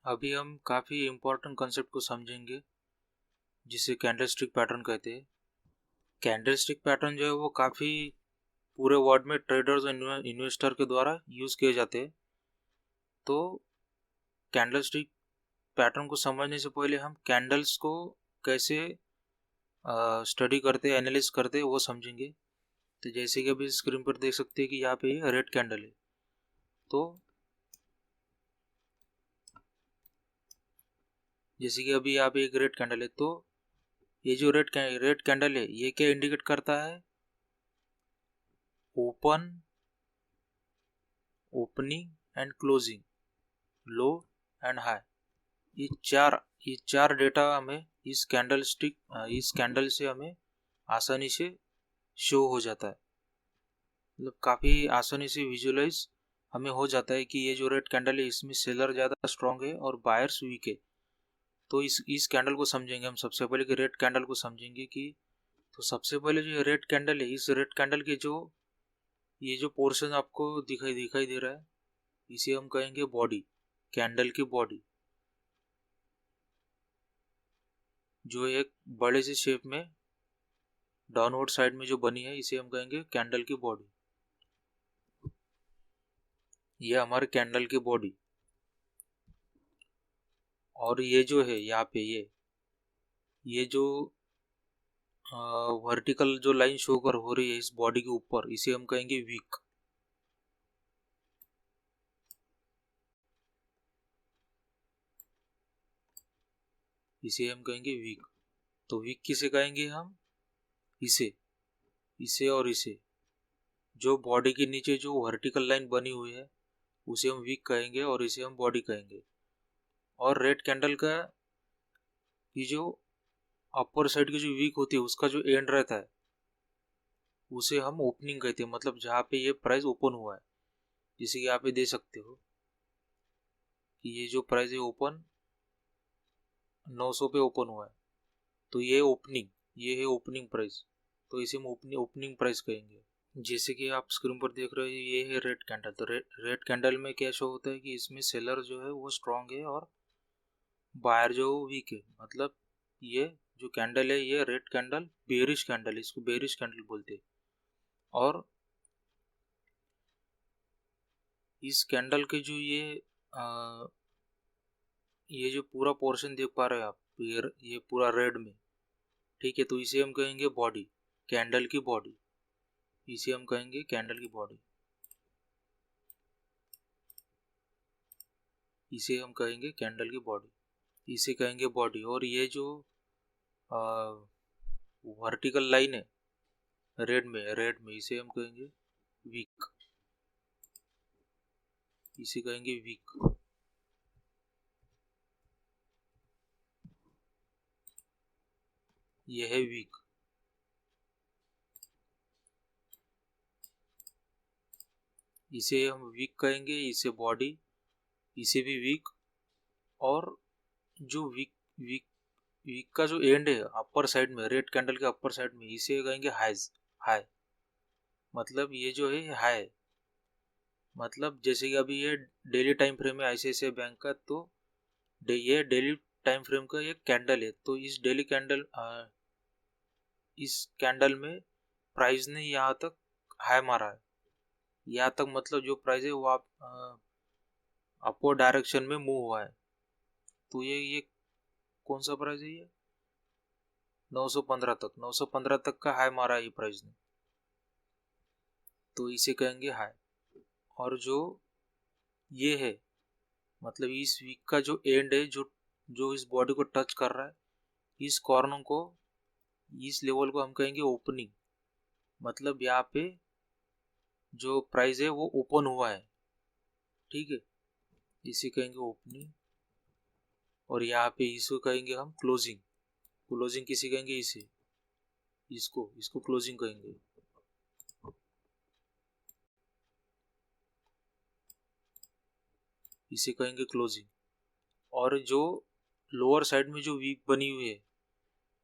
अभी हम काफ़ी इम्पोर्टेंट कॉन्सेप्ट को समझेंगे जिसे कैंडलस्टिक पैटर्न कहते हैं। कैंडलस्टिक पैटर्न जो है वो काफ़ी पूरे वर्ल्ड में ट्रेडर्स और इन्वेस्टर के द्वारा यूज़ किए जाते हैं। तो कैंडलस्टिक पैटर्न को समझने से पहले हम कैंडल्स को कैसे स्टडी करते एनालिस करते वो समझेंगे। तो जैसे कि अभी स्क्रीन पर देख सकते हैं कि यहाँ पे ये रेड कैंडल है। तो जैसे कि अभी यहाँ पे एक रेड कैंडल है, तो ये जो रेड कैंडल है ये क्या इंडिकेट करता है? Opening and closing, low and high. ये चार डेटा हमें इस कैंडल से हमें आसानी से शो हो जाता है। मतलब काफ़ी आसानी से विजुअलाइज हमें हो जाता है कि ये जो रेड कैंडल है इसमें सेलर ज़्यादा स्ट्रांग है और बायर्स वीक है। तो इस कैंडल को समझेंगे हम सबसे पहले कि रेड कैंडल को समझेंगे कि तो सबसे पहले जो रेड कैंडल है, इस रेड कैंडल के जो ये जो पोर्शन आपको दिखाई दे रहा है इसे हम कहेंगे बॉडी, कैंडल की बॉडी, जो एक बड़े से शेप में डाउनवर्ड साइड में जो बनी है इसे हम कहेंगे कैंडल की बॉडी। ये हमारे कैंडल की बॉडी। और ये जो है यहाँ पे ये जो वर्टिकल जो लाइन शो कर हो रही है इस बॉडी के ऊपर इसे हम कहेंगे वीक। इसे हम कहेंगे वीक। तो वीक किसे कहेंगे हम? इसे इसे और इसे, जो बॉडी के नीचे जो वर्टिकल लाइन बनी हुई है उसे हम वीक कहेंगे और इसे हम बॉडी कहेंगे। और रेड कैंडल का ये जो अपर साइड की जो वीक होती है उसका जो एंड रहता है उसे हम ओपनिंग कहते हैं। मतलब जहाँ पे ये प्राइस ओपन हुआ है, जैसे कि यहाँ पे दे सकते हो कि ये जो प्राइस है ओपन 900 पे ओपन हुआ है, तो ये है ओपनिंग प्राइस, तो इसे हम ओपनिंग प्राइस कहेंगे। जैसे कि आप स्क्रीन पर देख रहे हो ये है रेड कैंडल। तो रेड कैंडल में क्या शो होता है कि इसमें सेलर जो है वो स्ट्रांग है और बायर जो वीक है। मतलब ये जो कैंडल है ये रेड कैंडल बेरिश कैंडल, इसको बेरिश कैंडल बोलते हैं। और इस कैंडल के जो ये जो पूरा पोर्शन देख पा रहे हैं आप, ये पूरा रेड में, ठीक है, तो इसे हम कहेंगे बॉडी, कैंडल की बॉडी। इसे हम कहेंगे कैंडल की बॉडी, इसे हम कहेंगे कैंडल की बॉडी, इसे कहेंगे बॉडी। और ये जो वर्टिकल लाइन है रेड में इसे हम कहेंगे वीक, इसे कहेंगे वीक। ये है वीक। इसे हम वीक कहेंगे, इसे बॉडी, इसे भी वीक। और जो वीक वीक का जो एंड है अपर साइड में, रेड कैंडल के अपर साइड में, इसे कहेंगे हाई। मतलब ये जो है हाई, मतलब जैसे कि अभी ये डेली टाइम फ्रेम है आईसीआईसीआई बैंक का, तो ये डेली टाइम फ्रेम का एक कैंडल है। तो इस कैंडल में प्राइस ने यहाँ तक हाई मारा है, यहाँ तक मतलब जो प्राइस है वो आप अपवर्ड डायरेक्शन में मूव हुआ है। तो ये कौन सा प्राइस है? ये 915 तक का हाई मारा है ये प्राइस ने, तो इसे कहेंगे हाई। और जो ये है, मतलब इस वीक का जो एंड है, जो जो इस बॉडी को टच कर रहा है, इस कॉर्नर को, इस लेवल को हम कहेंगे ओपनिंग। मतलब यहाँ पे जो प्राइस है वो ओपन हुआ है, ठीक है, इसे कहेंगे ओपनिंग। और यहाँ पे इसको कहेंगे हम क्लोजिंग। क्लोजिंग किसे कहेंगे? इसको इसको क्लोजिंग कहेंगे। इसे कहेंगे क्लोजिंग। और जो लोअर साइड में जो वीक बनी हुई है,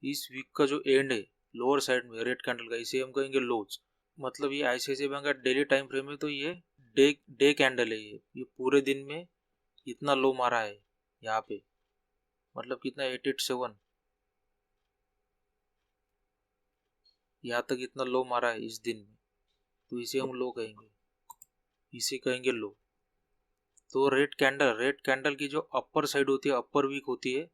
इस वीक का जो एंड है लोअर साइड में रेड कैंडल का, इसे हम कहेंगे लोज। मतलब ये आईसीआईसीआई बैंक का डेली टाइम फ्रेम है, तो ये डे डे कैंडल है। ये पूरे दिन में इतना लो मारा है, यहाँ पे, मतलब कितना 887, यहाँ तक इतना लो मारा है इस दिन में, तो इसे हम लो कहेंगे, इसे कहेंगे लो। तो रेड कैंडल की जो अपर साइड होती है, अपर वीक होती है,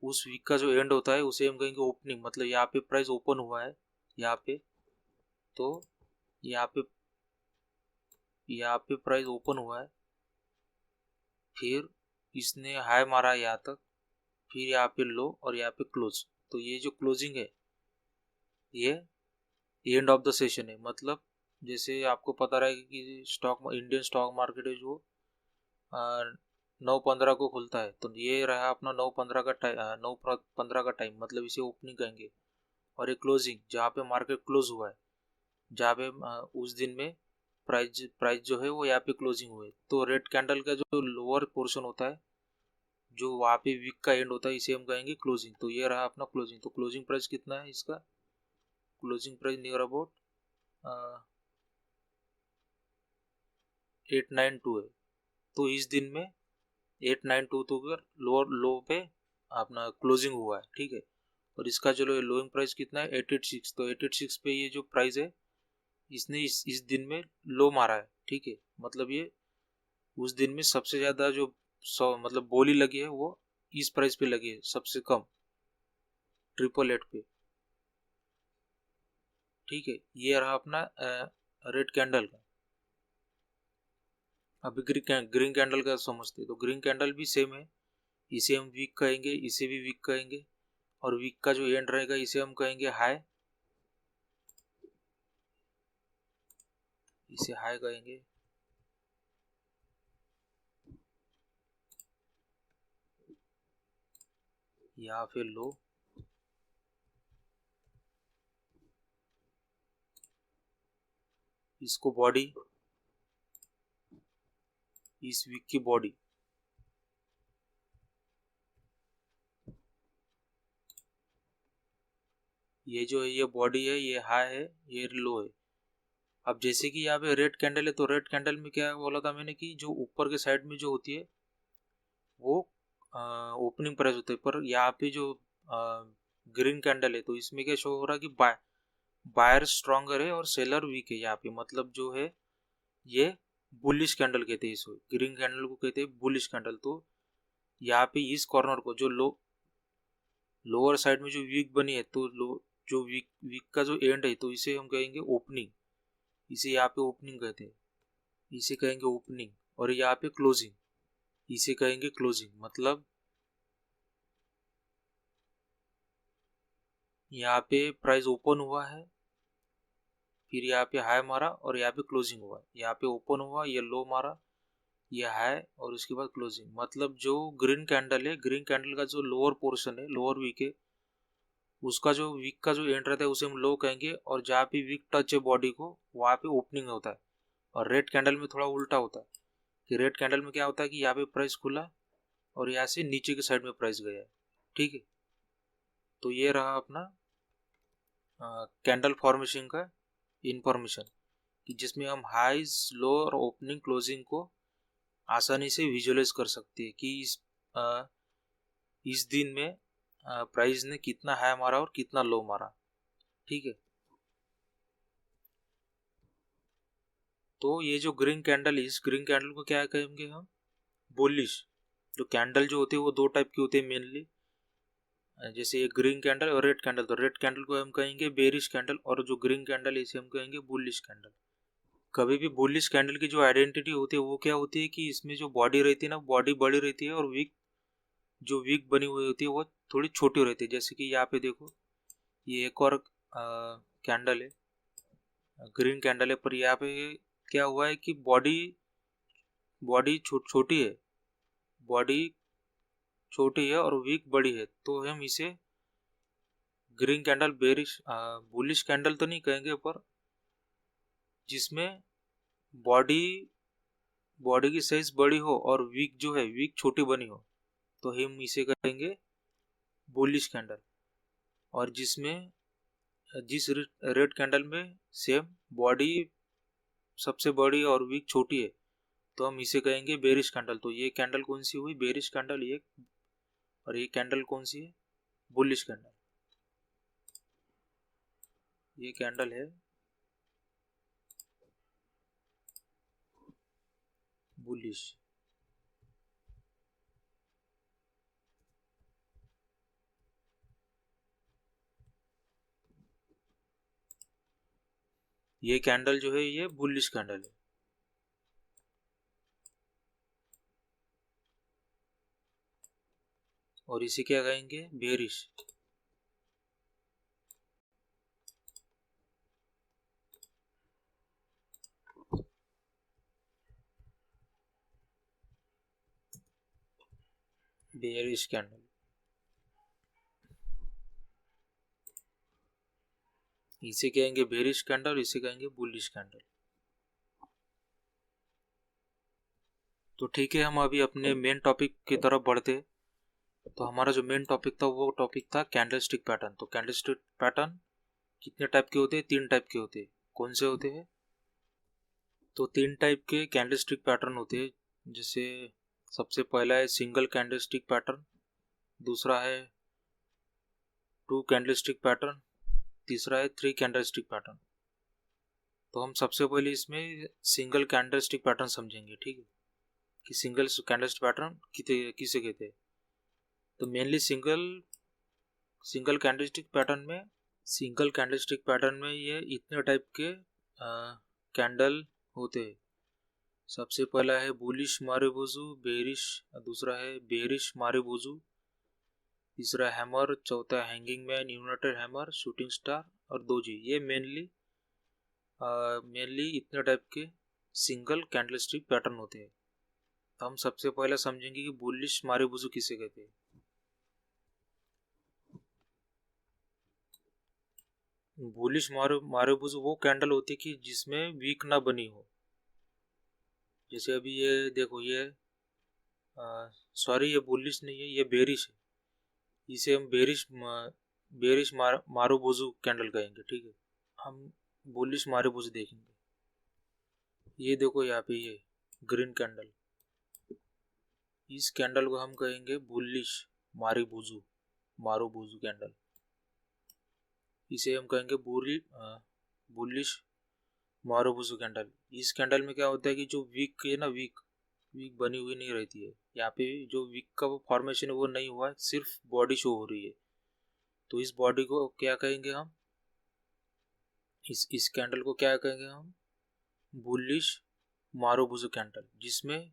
उस वीक का जो एंड होता है उसे हम कहेंगे ओपनिंग। मतलब यहाँ पे प्राइस ओपन हुआ है यहाँ पे, तो यहाँ पे प्राइस ओपन हुआ है, फिर इसने हाई मारा यहाँ तक, फिर यहाँ पे लो और यहाँ पे क्लोज। तो ये जो क्लोजिंग है ये एंड ऑफ द सेशन है। मतलब जैसे आपको पता रहेगा कि इंडियन स्टॉक मार्केट है जो 9:15 को खुलता है, तो ये रहा अपना 9:15 का टाइम, 9:15 का टाइम, मतलब इसे ओपनिंग कहेंगे। और ये क्लोजिंग जहाँ पे मार्केट क्लोज हुआ है, जहाँ पे उस दिन में प्राइस जो है वो यहाँ पे क्लोजिंग हुए, तो रेड कैंडल का जो लोअर पोर्शन होता है, जो वहाँ पे वीक का एंड होता है, इसे हम कहेंगे क्लोजिंग। तो ये रहा अपना क्लोजिंग। तो क्लोजिंग प्राइस कितना है इसका? क्लोजिंग प्राइस नियर अबाउट 892 है। तो इस दिन में 892 तो लोअर लो पे अपना क्लोजिंग हुआ है, ठीक है। और इसका चलो लोइंग प्राइस कितना है? 886। तो 886 पे ये जो प्राइस है, इसने इस दिन में लो मारा है, ठीक है। मतलब ये उस दिन में सबसे ज़्यादा जो मतलब बोली लगी है वो इस प्राइस पे लगी है, सबसे कम 888 पे, ठीक है। ये रहा अपना रेड कैंडल का। अभी ग्रीन कैंडल का समझते, तो ग्रीन कैंडल भी सेम है, इसे हम वीक कहेंगे, इसे भी वीक कहेंगे। और वीक का जो एंड रहेगा इसे हम कहेंगे हाई, इसे हाई कहेंगे। यहाँ पे लो, इसको बॉडी, इस वीक की बॉडी, ये जो है ये बॉडी है, ये हाई है, ये लो है। अब जैसे कि यहाँ पे रेड कैंडल है, तो रेड कैंडल में क्या बोला था मैंने कि जो ऊपर के साइड में जो होती है वो ओपनिंग प्राइस होता है, पर यहाँ पे जो ग्रीन कैंडल है, तो इसमें क्या शो हो रहा है कि बायर स्ट्रॉन्गर है और सेलर वीक है यहाँ पे। मतलब जो है ये बुलिश कैंडल कहते हैं, इसको ग्रीन कैंडल को कहते हैं बुलिश कैंडल। तो यहाँ पे इस कॉर्नर को जो लोअर साइड में जो वीक बनी है, तो जो वीक का जो एंड है, तो इसे हम कहेंगे ओपनिंग, इसे यहाँ पे ओपनिंग कहते हैं, इसे कहेंगे ओपनिंग। और यहाँ पे क्लोजिंग, इसे कहेंगे क्लोजिंग। मतलब यहाँ पे प्राइस ओपन हुआ है, फिर यहाँ पे हाई मारा और यहाँ पे क्लोजिंग हुआ, यहाँ पे ओपन हुआ, ये लो मारा, ये हाई, और उसके बाद क्लोजिंग। मतलब जो ग्रीन कैंडल है, ग्रीन कैंडल का जो लोअर पोर्शन है, लोअर वीक है, उसका जो वीक का जो एंड रहता है उसे हम लो कहेंगे। और जहाँ पे वीक टच है बॉडी को, वहाँ पे ओपनिंग होता है। और रेड कैंडल में थोड़ा उल्टा होता है, कि रेड कैंडल में क्या होता है कि यहाँ पे प्राइस खुला और यहाँ से नीचे के साइड में प्राइस गया है, ठीक है। तो ये रहा अपना कैंडल फॉर्मेशन का इंफॉर्मेशन, कि जिसमें हम हाईज, लो और ओपनिंग क्लोजिंग को आसानी से विजुअलाइज कर सकते हैं कि इस दिन में प्राइस ने कितना हाई मारा और कितना लो मारा, ठीक है। तो ये जो ग्रीन कैंडल है, इस ग्रीन कैंडल को क्या कहेंगे हम? बुलिश। जो कैंडल जो होते हैं वो दो टाइप की होते हैं मेनली, जैसे ये ग्रीन कैंडल और रेड कैंडल। तो रेड कैंडल को हम कहेंगे बेरिश कैंडल, और जो ग्रीन कैंडल है इसे हम कहेंगे बुलिश कैंडल। कभी भी बुलिश कैंडल की जो आइडेंटिटी होती है वो क्या होती है कि इसमें जो बॉडी रहती है ना, बॉडी बड़ी रहती है, और जो वीक बनी हुई होती है वो थोड़ी छोटी रहती है। जैसे कि यहाँ पे देखो, ये एक और कैंडल है, ग्रीन कैंडल है, पर यहाँ पे क्या हुआ है कि बॉडी बॉडी छोटी है, बॉडी छोटी है और वीक बड़ी है, तो हम इसे green candle bearish bullish candle तो नहीं कहेंगे, पर जिसमें बॉडी बॉडी की साइज बड़ी हो और वीक जो है वीक छोटी बनी हो, तो हम इसे कहेंगे बुलिश कैंडल। और जिसमें जिस रेड कैंडल में सेम बॉडी सबसे बड़ी और वीक छोटी है, तो हम इसे कहेंगे बेरिश कैंडल। तो ये कैंडल कौन सी हुई? बेरिश कैंडल ये। और ये कैंडल कौन सी है? Bullish candle. ये कैंडल है बुलिश। ये कैंडल जो है ये बुलिश कैंडल है। और इसे क्या कहेंगे? बेरिश। Bearish candle. इसे कहेंगे बेरिश कैंडल, इसे कहेंगे बुलिश कैंडल। तो ठीक है, हम अभी अपने मेन टॉपिक की तरफ बढ़ते। तो हमारा जो मेन टॉपिक था वो टॉपिक था कैंडलस्टिक पैटर्न। तो कैंडलस्टिक पैटर्न कितने टाइप के होते हैं? 3 टाइप के होते हैं। कौन से होते हैं? तो 3 टाइप के कैंडलस्टिक पैटर्न होते हैं। जैसे सबसे पहला है सिंगल कैंडलस्टिक पैटर्न, दूसरा है 2 कैंडलस्टिक पैटर्न, तीसरा है 3 कैंडलस्टिक पैटर्न। तो हम सबसे पहले इसमें सिंगल कैंडलस्टिक पैटर्न समझेंगे, ठीक है, कि सिंगल कैंडलस्टिक पैटर्न किसे कहते हैं। तो मेनली सिंगल कैंडलस्टिक पैटर्न में ये इतने टाइप के कैंडल होते हैं। सबसे पहला है बुलिश मारुबुजु बेरिश, दूसरा है बेरिश मारुबुजु, तीसरा हैमर, चौथा hanging man, United hammer, shooting star और दोजी। ये मेनली इतने टाइप के सिंगल कैंडलस्टिक पैटर्न होते हैं। तो हम सबसे पहले समझेंगे कि बुलिश मारुबुजु किसे कहते हैं। बुलिश मारुबुजु वो कैंडल होती है कि जिसमें वीक ना बनी हो। जैसे अभी ये देखो, ये सॉरी, ये बुलिश नहीं है, ये बेरिश है। इसे हम बेरिश मारुबुजु कैंडल कहेंगे, ठीक है। हम बुलिश मारुबुजु देखेंगे। ये देखो यहाँ पे ये ग्रीन कैंडल, इस कैंडल को हम कहेंगे बुलिश मारुबुजु कैंडल। इसे हम कहेंगे बुलिश मारुबुजु कैंडल। इस कैंडल में क्या होता है कि जो वीक है ना, वीक बनी हुई नहीं रहती है। यहाँ पे जो वीक का वो फॉर्मेशन है वो नहीं हुआ है, सिर्फ बॉडी शो हो रही है। तो इस बॉडी को क्या कहेंगे हम? इस कैंडल को क्या कहेंगे हम? बुलिश मारुबुजु कैंडल, जिसमें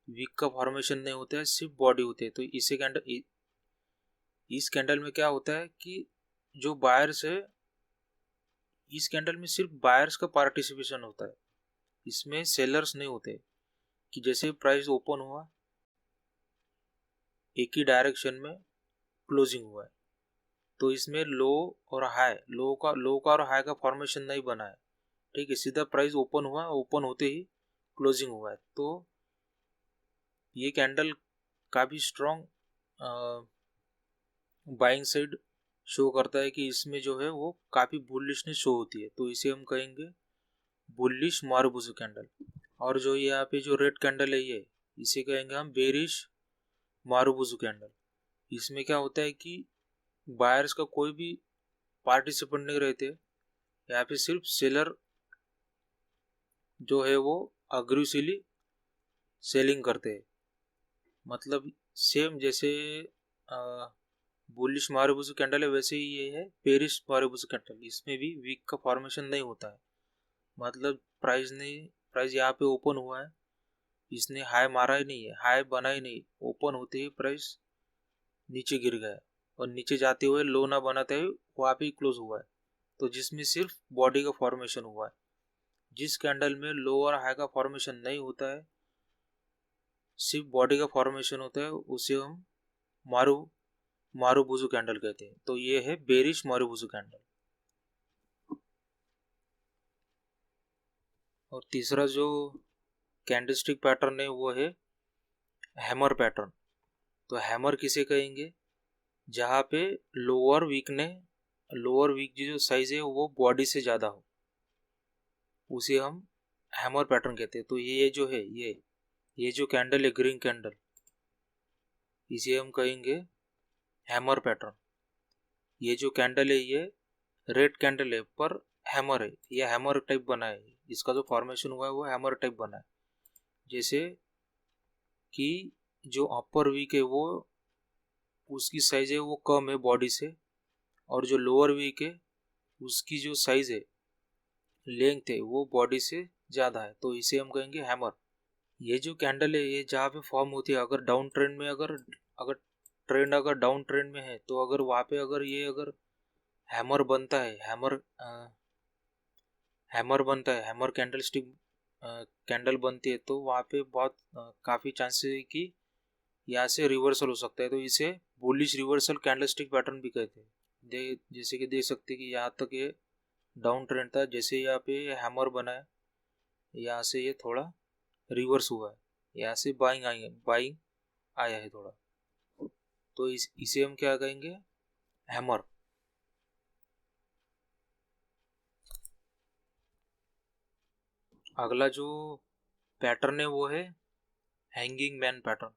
वीक का फॉर्मेशन नहीं होता है, सिर्फ बॉडी होती है। तो इस कैंडल में क्या होता है कि जो बायर्स है, इस कैंडल में सिर्फ बायर्स का पार्टिसिपेशन होता है, इसमें सेलर्स नहीं होते। कि जैसे प्राइस ओपन हुआ, एक ही डायरेक्शन में क्लोजिंग हुआ है, तो इसमें लो का और हाई का फॉर्मेशन नहीं बना है, ठीक है। सीधा प्राइस ओपन हुआ, ओपन होते ही क्लोजिंग हुआ है। तो ये कैंडल काफ़ी स्ट्रॉन्ग बाइंग साइड शो करता है कि इसमें जो है वो काफ़ी बुलिशनेस शो होती है। तो इसे हम कहेंगे बुलिश मारुबुजु कैंडल। और जो यहाँ पे जो रेड कैंडल है, ये इसे कहेंगे हम बेरिश मारुबुजु कैंडल। इसमें क्या होता है कि बायर्स का कोई भी पार्टिसिपेंट नहीं रहते, यहाँ पे सिर्फ सेलर जो है वो अग्रेसिवली सेलिंग करते हैं। मतलब सेम जैसे बुलिश मारुबुजु कैंडल है, वैसे ही ये है बेरिश मारुबुजु कैंडल। इसमें भी वीक का फॉर्मेशन नहीं होता है। मतलब प्राइस यहाँ पे ओपन हुआ है, इसने हाई मारा ही नहीं है, हाई बना ही नहीं, ओपन होते ही प्राइस नीचे गिर गया और नीचे जाते हुए लो ना बनाते हुए वहाँ पे क्लोज हुआ है। तो जिसमें सिर्फ बॉडी का फॉर्मेशन हुआ है। जिस कैंडल में लो और हाई का फॉर्मेशन नहीं होता है, सिर्फ बॉडी का फॉर्मेशन होता है, उसे हम मारुबुजु कैंडल कहते हैं। तो ये है बेरिश मारुबुजु कैंडल। और तीसरा जो कैंडलस्टिक पैटर्न है वो है हैमर पैटर्न। तो हैमर किसे कहेंगे? जहाँ पे लोअर वीक की जो साइज है वो बॉडी से ज़्यादा हो, उसे हम हैमर पैटर्न कहते हैं। तो ये जो है, ये ये जो कैंडल है ग्रीन कैंडल, इसे हम कहेंगे हैमर पैटर्न। ये जो कैंडल है ये रेड कैंडल है पर हैमर है, ये हैमर टाइप बना है, इसका जो फॉर्मेशन हुआ है वो हैमर टाइप बना है। जैसे कि जो अपर वीक है वो उसकी साइज है वो कम है बॉडी से, और जो लोअर वीक है उसकी जो साइज है लेंथ है वो बॉडी से ज़्यादा है, तो इसे हम कहेंगे हैमर। ये जो कैंडल है ये जहाँ पे फॉर्म होती है, अगर डाउन ट्रेंड में अगर अगर ट्रेंड अगर डाउन ट्रेंड में है तो अगर वहाँ पे अगर हैमर बनता है, हैमर बनता है, हैमर कैंडल स्टिक कैंडल बनती है, तो वहाँ पे बहुत काफ़ी चांसेस है कि यहाँ से रिवर्सल हो सकता है, तो इसे bullish reversal candle stick pattern भी कहते हैं। जैसे कि देख सकते हैं कि यहाँ तक ये डाउन ट्रेंड था, जैसे यहाँ पे हैमर बना है, यहाँ से ये थोड़ा रिवर्स हुआ है, यहाँ से बाइंग आया है थोड़ा, तो इसे हम क्या कहेंगे, हैमर। अगला जो पैटर्न है वो है हैंगिंग मैन पैटर्न।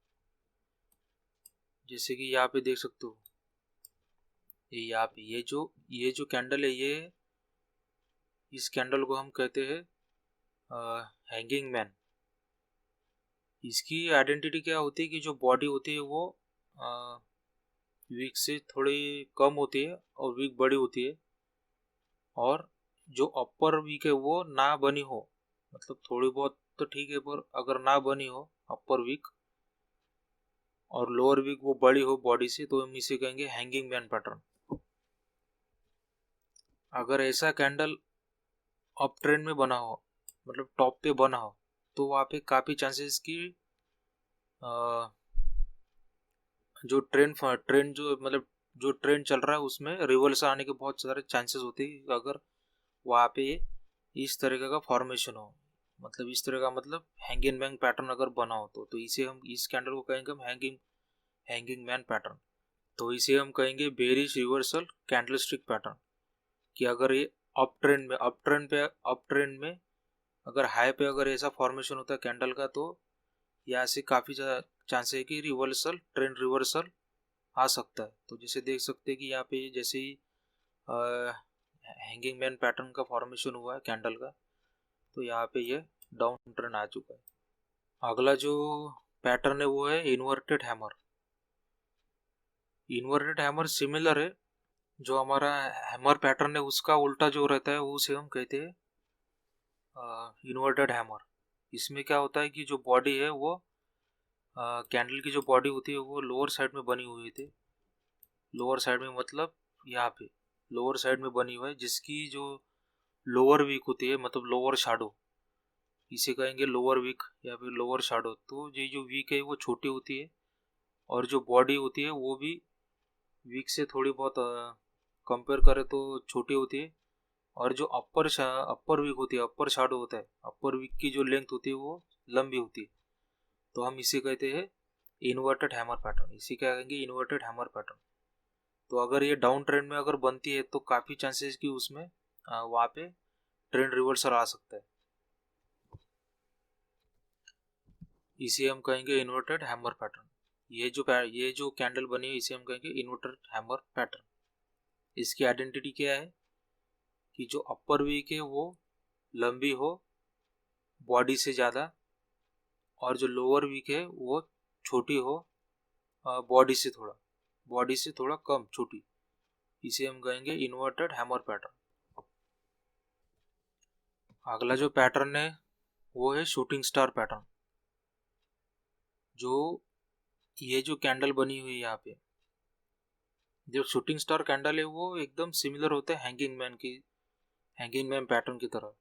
जैसे कि यहाँ पे देख सकते हो, ये यहाँ पे ये जो कैंडल है ये, इस कैंडल को हम कहते हैं हैंगिंग मैन। इसकी आइडेंटिटी क्या होती है कि जो बॉडी होती है वो वीक से थोड़ी कम होती है और वीक बड़ी होती है, और जो अपर वीक है वो ना बनी हो, मतलब थोड़ी बहुत तो ठीक है, पर अगर ना बनी हो अपर वीक और लोअर वीक वो बड़ी हो बॉडी से, तो हम इसे कहेंगे हैंगिंग मैन पैटर्न। अगर ऐसा कैंडल अप ट्रेंड में बना हो, मतलब टॉप पे बना हो, तो वहाँ पे काफ़ी चांसेस की जो ट्रेंड जो मतलब जो ट्रेंड चल रहा है उसमें रिवर्सल आने के बहुत सारे चांसेस होते हैं, अगर वहाँ पे इस तरीके का फॉर्मेशन हो, मतलब इस तरह का, मतलब हैंगिंग मैन पैटर्न अगर बना हो, तो इसे हम, इस कैंडल को कहेंगे हम हैंगिंग मैन पैटर्न। तो इसे हम कहेंगे बेरिश रिवर्सल कैंडलस्टिक पैटर्न। कि अगर ये अप ट्रेंड में अगर हाई पे अगर ऐसा फॉर्मेशन होता है कैंडल का, तो यहाँ से काफ़ी चांस है कि ट्रेंड रिवर्सल आ सकता है। तो जैसे देख सकते हैं कि यहाँ पे जैसे ही हैंगिंग मैन पैटर्न का फॉर्मेशन हुआ है कैंडल का, तो यहाँ पे ये डाउन ट्रेंड आ चुका है। अगला जो पैटर्न है वो है inverted hammer. Inverted hammer similar है, जो हमारा हैमर पैटर्न है उसका उल्टा जो रहता है उसे हम कहते हैं इन्वर्टेड हैमर। इसमें क्या होता है कि जो बॉडी है वो कैंडल की जो बॉडी होती है वो लोअर साइड में बनी हुई थी, लोअर साइड में मतलब यहाँ पे लोअर साइड में बनी हुई है, जिसकी जो लोअर वीक होती है, मतलब लोअर शाडो, इसे कहेंगे लोअर वीक या फिर लोअर शाडो। तो ये जो वीक है वो छोटी होती है, और जो बॉडी होती है वो भी वीक से थोड़ी बहुत कंपेयर करें तो छोटी होती है, और जो अपर वीक होती है, अपर शाडो होता है, अपर वीक की जो लेंथ होती है वो लंबी होती है, तो हम इसे कहते हैं इन्वर्टेड हैमर पैटर्न। इसे क्या कहेंगे, इन्वर्टेड हैमर पैटर्न। तो अगर ये डाउन ट्रेंड में अगर बनती है तो काफ़ी चांसेस कि उसमें वहाँ पे ट्रेंड रिवर्सल आ सकता है, इसे हम कहेंगे इन्वर्टेड हैमर पैटर्न। ये जो कैंडल बनी है इसे हम कहेंगे इन्वर्टेड हैमर पैटर्न। इसकी आइडेंटिटी क्या है कि जो अपर वीक है वो लंबी हो बॉडी से ज़्यादा, और जो लोअर वीक है वो छोटी हो बॉडी से थोड़ा कम छोटी, इसे हम कहेंगे इन्वर्टेड हैमर पैटर्न। अगला जो पैटर्न है वो है शूटिंग स्टार पैटर्न। जो ये जो कैंडल बनी हुई है यहाँ पे, जो शूटिंग स्टार कैंडल है वो एकदम सिमिलर होता है हैंगिंग मैन पैटर्न की तरह।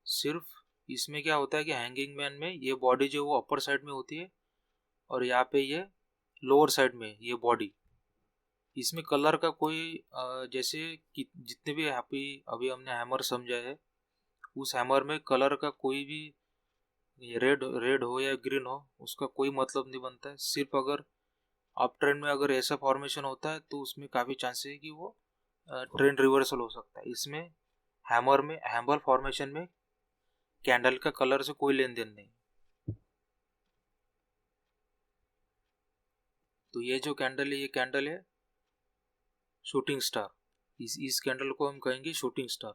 सिर्फ इसमें क्या होता है कि हैंगिंग मैन में ये बॉडी जो वो अपर साइड में होती है, और यहाँ पे ये लोअर साइड में ये बॉडी। इसमें कलर का कोई जैसे कि जितने भी अभी हमने हैमर समझा है, उस हैमर में कलर का कोई भी रेड रेड हो या ग्रीन हो उसका कोई मतलब नहीं बनता है। सिर्फ अगर अप ट्रेंड में अगर ऐसा फॉर्मेशन होता है तो उसमें काफ़ी चांसेस है कि वो ट्रेंड रिवर्सल हो सकता है। इसमें हैमर फॉर्मेशन में कैंडल का कलर से कोई लेन देन नहीं। तो ये जो कैंडल है, ये कैंडल है शूटिंग स्टार। इस कैंडल को हम कहेंगे shooting star,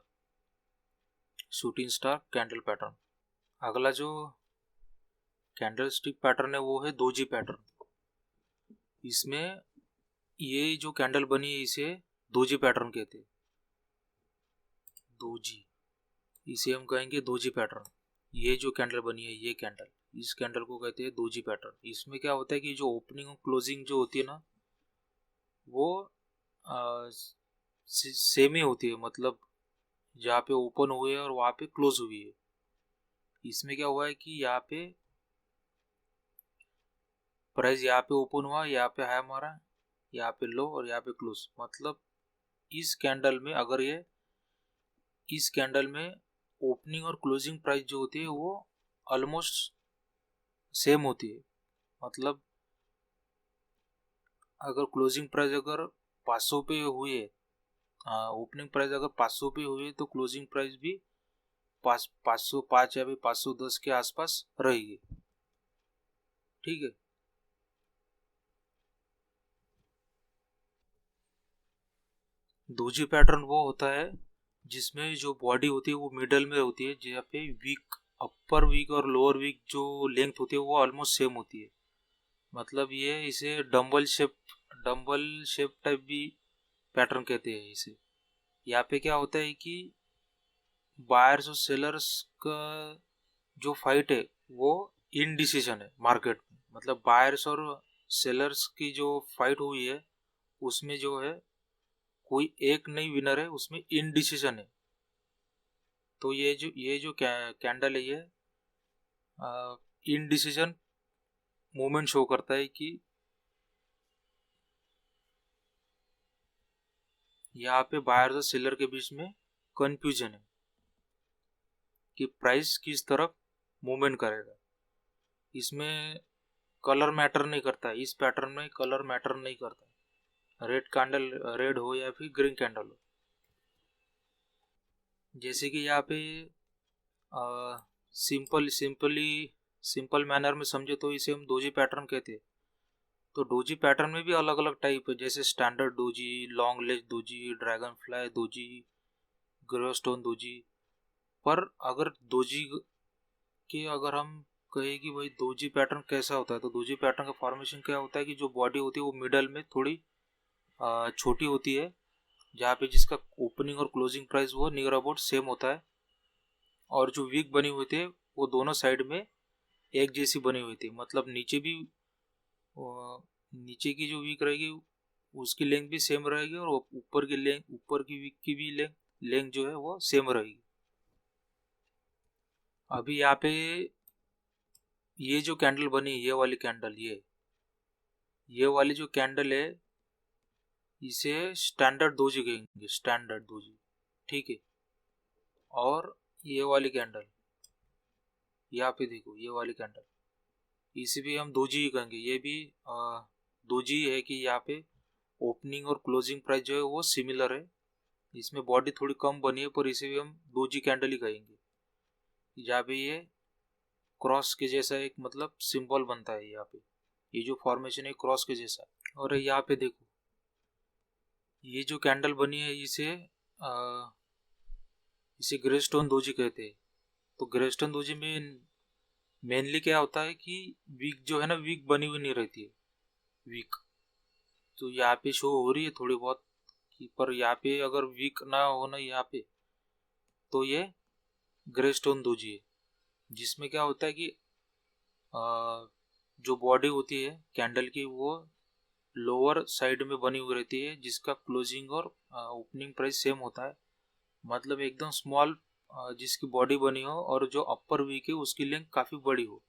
shooting star candle pattern. अगला जो कैंडल स्टिक पैटर्न है वो है दोजी पैटर्न। इसमें ये जो कैंडल बनी है इसे दोजी पैटर्न कहते हैं, दोजी, इसे हम कहेंगे दोजी पैटर्न। ये जो कैंडल बनी है, ये कैंडल, इस कैंडल को कहते हैं दोजी पैटर्न। इसमें क्या होता है कि जो ओपनिंग और क्लोजिंग जो होती है ना, वो सेम ही होती है, मतलब जहाँ पे ओपन हुए है और वहाँ पे क्लोज हुई है। इसमें क्या हुआ है कि यहाँ पे प्राइस यहाँ पे ओपन हुआ, यहाँ पे हाई मारा, यहाँ पे लो और यहाँ पे क्लोज। मतलब इस कैंडल में अगर ये इस कैंडल में ओपनिंग और क्लोजिंग प्राइस जो होती है वो ऑलमोस्ट सेम होती है। मतलब अगर क्लोजिंग प्राइस अगर 500 पे हुई है, ओपनिंग प्राइस अगर 500 पे हुई है तो क्लोजिंग प्राइस भी 505 या फिर 510 के आसपास रहेगी। ठीक है। दोजी पैटर्न वो होता है जिसमें जो बॉडी होती है वो मिडल में होती है, जहाँ पे वीक, अपर वीक और लोअर वीक जो लेंथ होती है वो ऑलमोस्ट सेम होती है। मतलब ये इसे डंबल शेप टाइप भी पैटर्न कहते हैं इसे। यहाँ पे क्या होता है कि बायर्स और सेलर्स का जो फाइट है वो इनडिसीजन है मार्केट में। मतलब बायर्स और सेलर्स की जो फाइट हुई है उसमें जो है कोई एक नहीं विनर है, उसमें इनडिसीजन है। तो ये जो कैंडल है ये इनडिसीजन मूवमेंट शो करता है कि यहाँ पे बायर और सेलर के बीच में कंफ्यूजन है कि प्राइस किस तरफ मूवमेंट करेगा। इसमें कलर मैटर नहीं करता है, इस पैटर्न में कलर मैटर नहीं करता, रेड कैंडल रेड हो या फिर ग्रीन कैंडल हो। जैसे कि यहाँ पे सिंपल मैनर में समझे तो इसे हम डोजी पैटर्न कहते हैं। तो डोजी पैटर्न में भी अलग अलग टाइप है, जैसे standard doji, long legged doji, dragonfly doji, gravestone doji. पर अगर डोजी के अगर हम कहें कि भाई डोजी पैटर्न कैसा होता है, तो डोजी पैटर्न का फॉर्मेशन क्या होता है कि जो बॉडी होती है वो मिडल में थोड़ी छोटी होती है, जहाँ पे जिसका ओपनिंग और क्लोजिंग प्राइस वो नियर अबाउट सेम होता है। और जो वीक बनी हुई थी वो दोनों साइड में एक जैसी बनी हुई थी। मतलब नीचे की जो वीक रहेगी उसकी लेंथ भी सेम रहेगी और ऊपर की वीक की भी लेंथ जो है वो सेम रहेगी। अभी यहाँ पे ये जो कैंडल बनी, ये वाली कैंडल, ये वाली जो कैंडल है इसे स्टैंडर्ड दोजी कहेंगे, स्टैंडर्ड दोजी। ठीक है। और ये वाली कैंडल, यहाँ पे देखो ये वाली कैंडल, इसे भी हम दोजी ही कहेंगे। ये भी दोजी है कि यहाँ पे ओपनिंग और क्लोजिंग प्राइस जो है वो सिमिलर है। इसमें बॉडी थोड़ी कम बनी है पर इसे भी हम दोजी कैंडल ही कहेंगे। जहाँ पे ये क्रॉस के जैसा एक मतलब सिंबल बनता है, यहाँ पे ये जो फॉर्मेशन है क्रॉस के जैसा। और यहाँ पे देखो ये जो कैंडल बनी है इसे ग्रेस्टोन दोजी कहते हैं। तो ग्रेस्टोन दोजी में मेनली क्या होता है कि वीक जो है ना, वीक बनी हुई नहीं रहती है, वीक तो यहाँ पे शो हो रही है थोड़ी बहुत कि, पर यहाँ पे अगर वीक ना हो ना यहाँ पे तो ये ग्रेस्टोन दोजी है। जिसमें क्या होता है कि जो बॉडी होती है कैंडल की वो लोअर साइड में बनी हुई रहती है, जिसका क्लोजिंग और ओपनिंग प्राइस सेम होता है। मतलब एकदम स्मॉल जिसकी बॉडी बनी हो और जो अपर वीक है उसकी लेंथ काफ़ी बड़ी हो,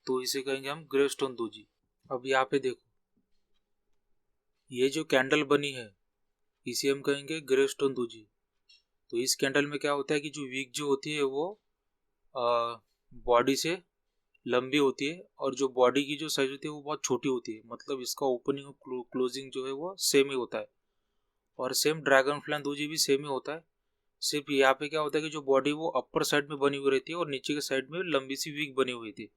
तो इसे कहेंगे हम ग्रेस्टोन दोजी। अब यहाँ पे देखो ये जो कैंडल बनी है इसे हम कहेंगे ग्रेस्टोन दोजी। तो इस कैंडल में क्या होता है कि जो वीक जो होती है वो बॉडी से लंबी होती है और जो बॉडी की जो साइज होती है वो बहुत छोटी होती है। मतलब इसका ओपनिंग और क्लोजिंग जो है वो सेम ही होता है। और सेम ड्रैगन फ्लाई दोजी भी सेम ही होता है। सिर्फ यहाँ पे क्या होता है कि जो बॉडी वो अपर साइड में बनी हुई रहती है और नीचे के साइड में लंबी सी वीक बनी हुई थी।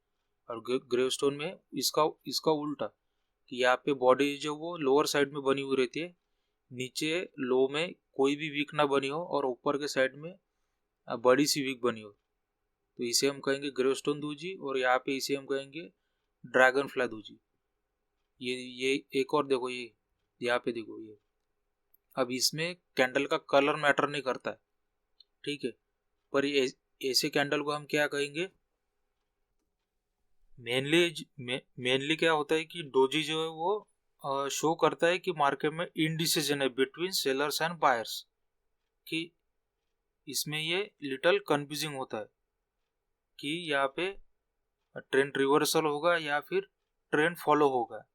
और ग्रेवस्टोन में इसका इसका उल्टा कि यहाँ पे बॉडी जो वो लोअर साइड में बनी हुई रहती है, नीचे लो में कोई भी वीक ना बनी हो और ऊपर के साइड में बड़ी सी वीक बनी हो, तो इसे हम कहेंगे ग्रेवस्टोन दूजी। और यहाँ पे इसे हम कहेंगे ड्रैगन फ्लाई दूजी। ये एक और देखो, ये यहाँ पे देखो ये, अब इसमें कैंडल का कलर मैटर नहीं करता है, ठीक है, पर ये ऐसे कैंडल को हम क्या कहेंगे, मेनली क्या होता है कि डोजी जो है वो शो करता है कि मार्केट में इनडिसीजन है बिटवीन सेलर्स एंड बायर्स, कि इसमें ये लिटल कंफ्यूजिंग होता है कि यहाँ पे ट्रेंड रिवर्सल होगा या फिर ट्रेंड फॉलो होगा।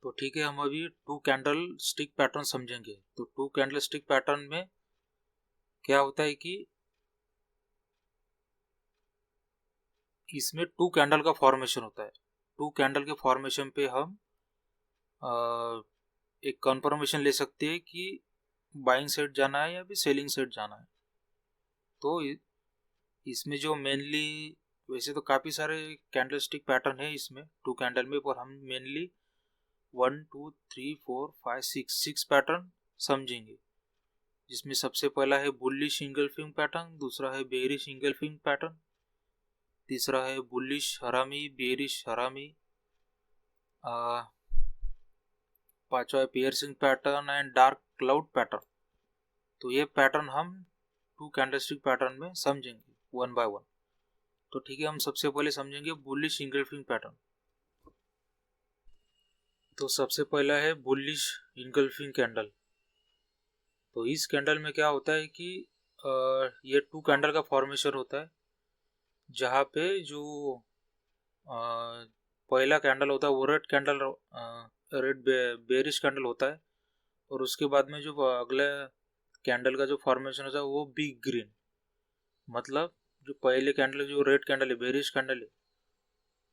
तो ठीक है, हम अभी टू कैंडल स्टिक पैटर्न समझेंगे। तो टू कैंडल स्टिक पैटर्न में क्या होता है कि इसमें टू कैंडल का फॉर्मेशन होता है। टू कैंडल के फॉर्मेशन पे हम एक कंफर्मेशन ले सकते हैं कि बाइंग साइड जाना है या फिर सेलिंग साइड जाना है। तो इसमें जो मेनली, वैसे तो काफ़ी सारे कैंडल स्टिक पैटर्न है इसमें टू कैंडल में, पर हम मेनली 1 2 3 4 5 6 पैटर्न समझेंगे, जिसमें सबसे पहला है बुलिश इंगल्फिंग पैटर्न, दूसरा है बेरिश इंगल्फिंग पैटर्न, तीसरा है बुलिश हरामी बेरिश हरामी, पांचवा है piercing pattern and dark cloud pattern. तो ये पैटर्न हम टू कैंडलस्टिक पैटर्न में समझेंगे वन बाय वन। तो ठीक है, हम सबसे पहले समझेंगे बुलिश इंगल्फिंग पैटर्न। तो सबसे पहला है बुलिश इंगल्फिंग कैंडल। तो इस कैंडल में क्या होता है कि ये टू कैंडल का फॉर्मेशन होता है, जहाँ पे जो पहला कैंडल होता है वो red candle, red bearish candle होता है, और उसके बाद में जो अगले कैंडल का जो फॉर्मेशन होता है वो बिग ग्रीन। मतलब जो पहले कैंडल, जो रेड कैंडल है, बेरिश कैंडल है,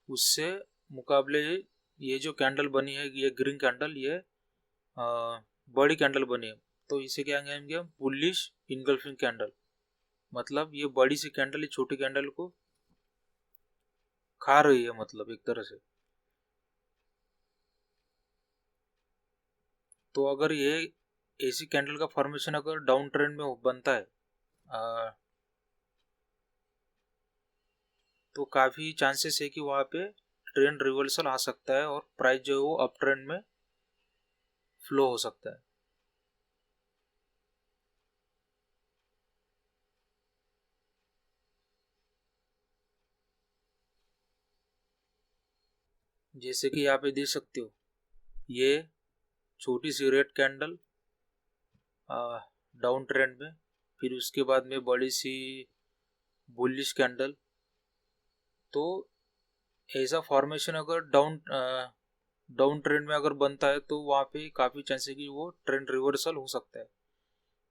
उससे मुकाबले ये जो कैंडल बनी है, ये ग्रीन कैंडल, ये बड़ी कैंडल बनी है, तो इसे क्या कहेंगे हम, बुलिश इनगल्फिंग कैंडल। मतलब ये बड़ी सी कैंडल ये छोटी कैंडल को खा रही है, मतलब एक तरह से। तो अगर ये ऐसी कैंडल का फॉर्मेशन अगर डाउन ट्रेंड में बनता है, तो काफ़ी चांसेस है कि वहाँ पे ट्रेंड रिवर्सल आ सकता है और प्राइस जो है वो अप ट्रेंड में फ्लो हो सकता है। जैसे कि यहाँ पे देख सकते हो, ये छोटी सी रेड कैंडल डाउन ट्रेंड में, फिर उसके बाद में बड़ी सी बुलिश कैंडल। तो ऐसा फॉर्मेशन अगर डाउन ट्रेंड में अगर बनता है तो वहाँ पे काफ़ी चांस है कि वो ट्रेंड रिवर्सल हो सकता है।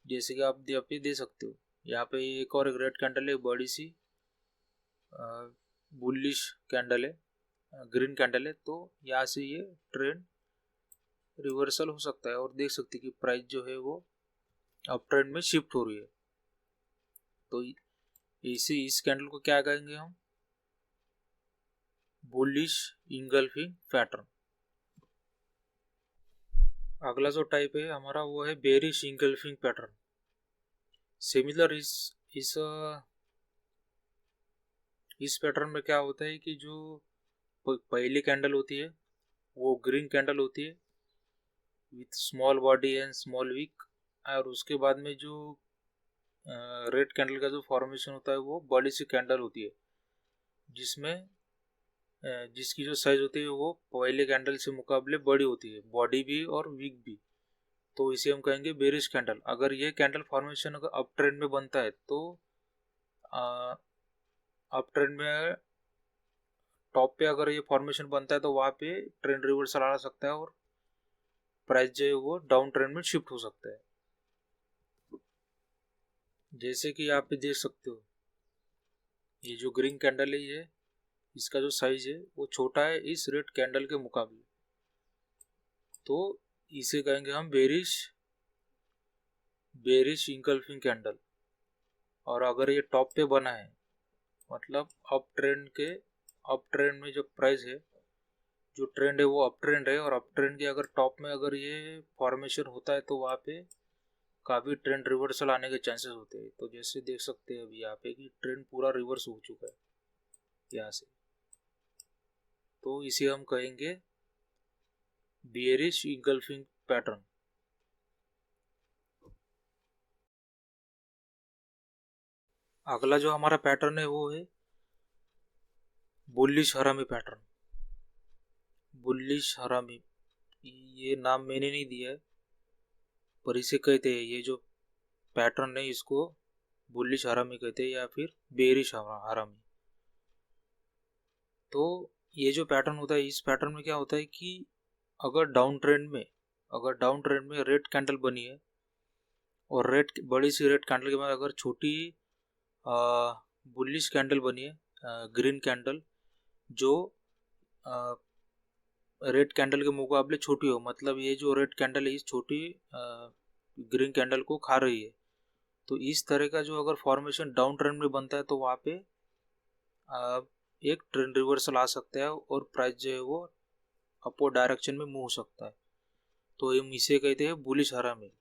जैसे कि आप यहाँ पे दे सकते हो, यहाँ पे एक और एक रेड कैंडल है, बड़ी सी बुलिश कैंडल है, ग्रीन कैंडल है, तो यहाँ से ये ट्रेंड रिवर्सल हो सकता है और देख सकते हैं कि प्राइस जो है वो अप ट्रेंड में शिफ्ट हो रही है। तो इस कैंडल को क्या कहेंगे हम, बुलिश इंगल्फिंग पैटर्न। अगला जो टाइप है हमारा वो है बेरिश इंगल्फिंग पैटर्न। सिमिलर इस पैटर्न में क्या होता है कि जो पहली कैंडल होती है वो ग्रीन कैंडल होती है with small body and small wick, और उसके बाद में जो रेड कैंडल का जो फॉर्मेशन होता है वो बड़ी सी कैंडल होती है, जिसमें जिसकी जो साइज होती है वो पहले कैंडल से मुकाबले बड़ी होती है, बॉडी भी और विक भी। तो इसे हम कहेंगे बेरिश कैंडल। अगर ये कैंडल फॉर्मेशन अगर अप ट्रेंड में बनता है तो अप ट्रेंड में टॉप पे अगर ये फॉर्मेशन बनता है तो वहाँ पे ट्रेंड रिवर्सल आ सकता है और प्राइस जो है वो डाउन ट्रेंड में शिफ्ट हो सकता है। जैसे कि आप देख सकते हो, ये जो ग्रीन कैंडल है, ये इसका जो साइज है वो छोटा है इस रेड कैंडल के मुकाबले, तो इसे कहेंगे हम बेरिश इंगल्फिंग कैंडल। और अगर ये टॉप पे बना है, मतलब अप ट्रेंड में जो प्राइस है, जो ट्रेंड है वो अप ट्रेंड है, और अप ट्रेंड के अगर टॉप में अगर ये फॉर्मेशन होता है तो वहाँ पे काफ़ी ट्रेंड रिवर्सल आने के चांसेस होते हैं। तो जैसे देख सकते हैं अभी यहाँ पे कि ट्रेंड पूरा रिवर्स हो चुका है यहाँ से, तो इसे हम कहेंगे बेयरिश इंगल्फिंग पैटर्न। अगला जो हमारा पैटर्न है वो है बुलिश हरामी पैटर्न। बुलिश हरामी, ये नाम मैंने नहीं दिया है, पर इसे कहते हैं, ये जो पैटर्न है इसको बुलिश हरामी कहते हैं या फिर बेयरिश हरामी। तो ये जो पैटर्न होता है, इस पैटर्न में क्या होता है कि अगर डाउन ट्रेंड में रेड कैंडल बनी है, और बड़ी सी रेड कैंडल के बाद अगर छोटी बुलिश कैंडल बनी है, ग्रीन कैंडल, जो रेड कैंडल के मुकाबले छोटी हो, मतलब ये जो रेड कैंडल है इस छोटी ग्रीन कैंडल को खा रही है, तो इस तरह का जो अगर फॉर्मेशन डाउन ट्रेंड में बनता है तो वहाँ पे एक ट्रेंड रिवर्सल आ सकता है और प्राइस जो है वो अपवर्ड डायरेक्शन में मूव हो सकता है। तो हम इसे कहते हैं बुलिश हरामी।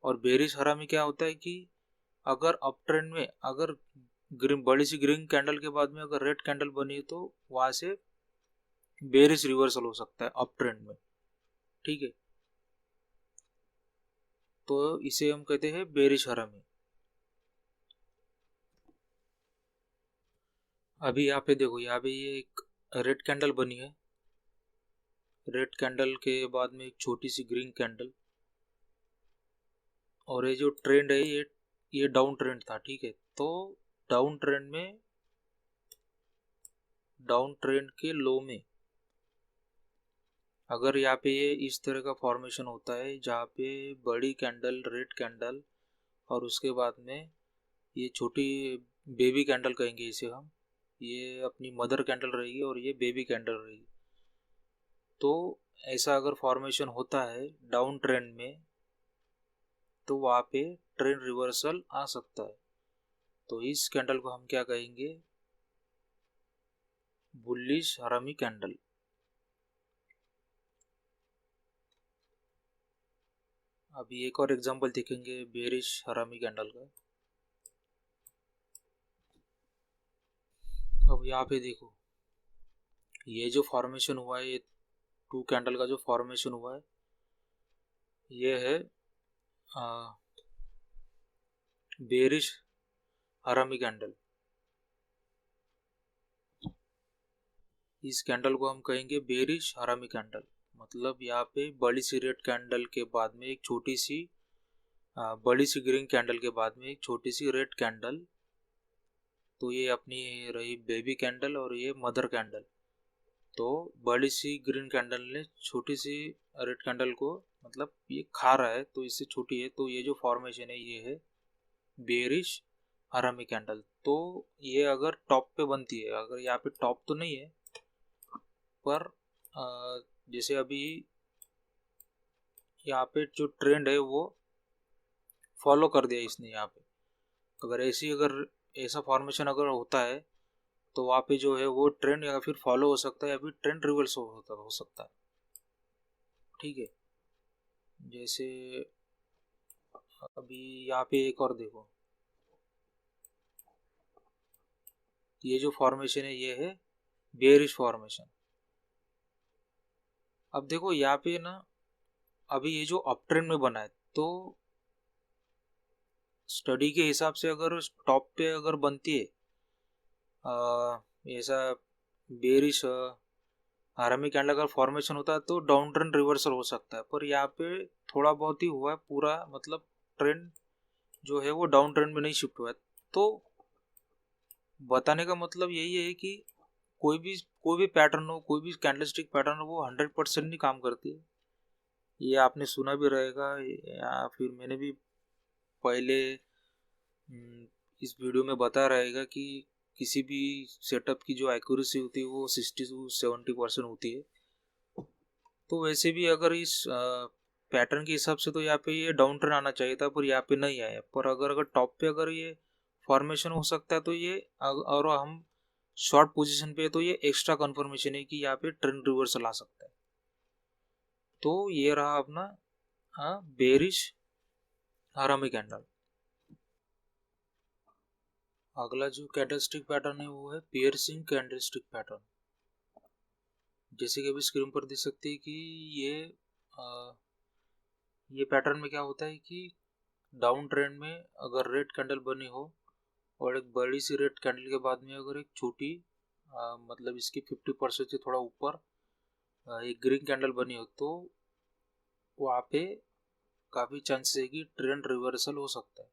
और बेरिश हरामी क्या होता है कि अगर अप ट्रेंड में अगर बड़ी सी ग्रीन कैंडल के बाद में अगर रेड कैंडल बनी है तो वहाँ से बेरिश रिवर्सल हो सकता है अप ट्रेंड में। ठीक है, तो इसे हम कहते हैं बेरिश हरामी। अभी यहाँ पे देखो, यहाँ पे ये एक रेड कैंडल बनी है, रेड कैंडल के बाद में एक छोटी सी ग्रीन कैंडल, और ये जो ट्रेंड है ये डाउन ट्रेंड था। ठीक है, तो डाउन ट्रेंड के लो में अगर यहाँ पे ये इस तरह का फॉर्मेशन होता है जहाँ पे बड़ी कैंडल रेड कैंडल और उसके बाद में ये छोटी बेबी कैंडल कहेंगे इसे हम, ये अपनी मदर कैंडल रहेगी और ये बेबी कैंडल रहेगी। तो ऐसा अगर फॉर्मेशन होता है डाउन ट्रेंड में तो वहाँ पे ट्रेंड रिवर्सल आ सकता है। तो इस कैंडल को हम क्या कहेंगे, बुलिश हरामी कैंडल। अभी एक और एग्जांपल देखेंगे बेरिश हरामी कैंडल का। अब यहाँ पे देखो, ये जो फॉर्मेशन हुआ है, ये टू कैंडल का जो फॉर्मेशन हुआ है ये है बेरिश हरामी कैंडल। इस कैंडल को हम कहेंगे बेरिश हरामी कैंडल। मतलब यहाँ पे बड़ी सी रेड कैंडल के बाद में एक छोटी सी बड़ी सी ग्रीन कैंडल के बाद में एक छोटी सी रेड कैंडल, तो ये अपनी रही बेबी कैंडल और ये मदर कैंडल। तो बड़ी सी ग्रीन कैंडल ने छोटी सी रेड कैंडल को मतलब ये खा रहा है, तो इससे छोटी है, तो ये जो फॉर्मेशन है ये है बेरिश हरामी कैंडल। तो ये अगर टॉप पे बनती है, अगर यहाँ पे टॉप तो नहीं है पर जैसे अभी यहाँ पे जो ट्रेंड है वो फॉलो कर दिया इसने यहाँ पे, अगर ऐसा फॉर्मेशन अगर होता है तो वहाँ पे जो है वो ट्रेंड या फिर फॉलो हो सकता है या फिर ट्रेंड रिवर्स हो सकता है। ठीक है, जैसे अभी यहाँ पे एक और देखो, ये जो फॉर्मेशन है ये है बेयरिश फॉर्मेशन। अब देखो यहाँ पे ना, अभी ये जो अप ट्रेंड में बना है, तो स्टडी के हिसाब से अगर टॉप पे अगर बनती है ऐसा बेरिश हरामी कैंडल का फॉर्मेशन होता है तो डाउन ट्रेंड रिवर्सल हो सकता है, पर यहाँ पे थोड़ा बहुत ही हुआ है, पूरा मतलब ट्रेंड जो है वो डाउन ट्रेंड में नहीं शिफ्ट हुआ है। तो बताने का मतलब यही है कि कोई भी पैटर्न हो, कोई भी कैंडलस्टिक पैटर्न हो, वो 100% नहीं काम करती है। ये आपने सुना भी रहेगा या फिर मैंने भी पहले इस वीडियो में बता रहेगा कि किसी भी सेटअप की जो एक्यूरेसी होती है वो 60 to 70% होती है। तो वैसे भी अगर इस पैटर्न के हिसाब से तो यहाँ पे ये डाउन ट्रेंड आना चाहिए था, पर यहाँ पे नहीं आया। पर अगर टॉप पे अगर ये फॉर्मेशन हो सकता है तो ये, और हम शॉर्ट पोजीशन पे है तो ये एक्स्ट्रा कंफर्मेशन है कि यहाँ पे ट्रेंड रिवर्सल आ सकता है। तो ये रहा अपना बेरिश हरामी कैंडल। अगला जो कैंडलस्टिक पैटर्न है वो है पियर्सिंग कैंडलस्टिक पैटर्न। जैसे कि अभी स्क्रीन पर देख सकते हैं कि ये पैटर्न में क्या होता है कि डाउन ट्रेंड में अगर रेड कैंडल बनी हो और एक बड़ी सी रेड कैंडल के बाद में अगर एक छोटी मतलब इसकी 50% से थोड़ा ऊपर एक ग्रीन कैंडल बनी हो तो वहाँ पे काफ़ी चांसेस है कि ट्रेंड रिवर्सल हो सकता है।